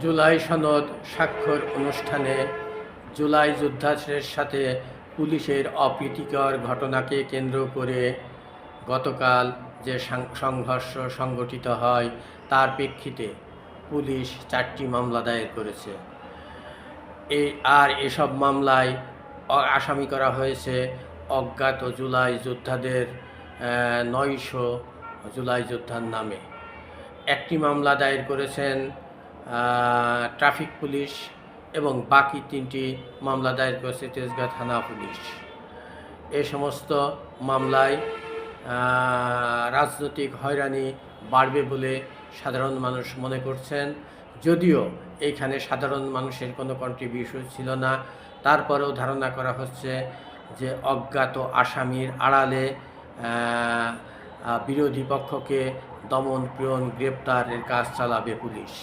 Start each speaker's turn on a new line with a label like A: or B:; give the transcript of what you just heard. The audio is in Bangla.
A: জুলাই সনদ স্বাক্ষর অনুষ্ঠানে জুলাই যোদ্ধাদের সাথে পুলিশের অপ্রীতিকর ঘটনাকে কেন্দ্র করে গতকাল যে সংঘর্ষ সংঘটিত হয় তার প্রেক্ষিতে পুলিশ 4টি মামলা দায়ের করেছে। এসব মামলায় আসামি করা হয়েছে অজ্ঞাত জুলাই যোদ্ধাদের 900 জুলাই যোদ্ধার নামে। একটি মামলা দায়ের করেছেন ট্রাফিক পুলিশ এবং বাকি 3টি মামলা দায়ের করেছে তেজগাঁ থানা পুলিশ। এ সমস্ত মামলায় রাজনৈতিক হয়রানি বাড়বে বলে সাধারণ মানুষ মনে করছেন। যদিও এইখানে সাধারণ মানুষের কোনো কন্ট্রিবিউশন ছিল না, তারপরেও ধারণা করা হচ্ছে যে অজ্ঞাত আসামির আড়ালে বিরোধী পক্ষকে দমন পীড়ন গ্রেপ্তারের কাজ চালাবে পুলিশ।